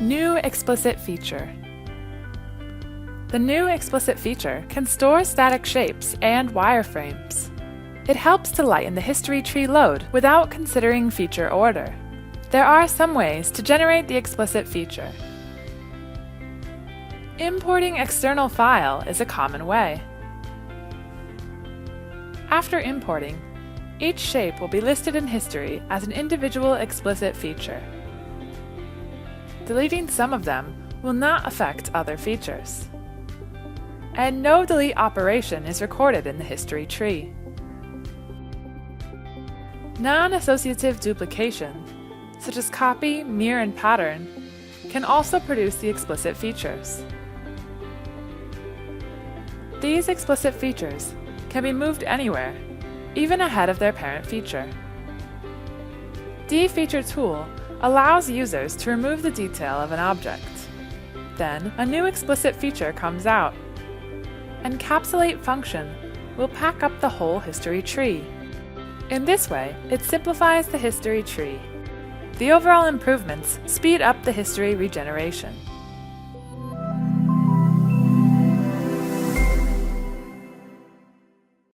New Explicit feature. The new Explicit feature can store static shapes and wireframes. It helps to lighten the history tree load without considering feature order. There are some ways to generate the Explicit feature. Importing external file is a common way. After importing, each shape will be listed in history as an individual Explicit feature. Deleting some of them will not affect other features. And no delete operation is recorded in the history tree. Non-associative duplication, such as copy, mirror, and pattern, can also produce the explicit features. These explicit features can be moved anywhere, even ahead of their parent feature. Defeature tool allows users to remove the detail of an object. Then, a new explicit feature comes out. Encapsulate function will pack up the whole history tree. In this way, it simplifies the history tree. The overall improvements speed up the history regeneration.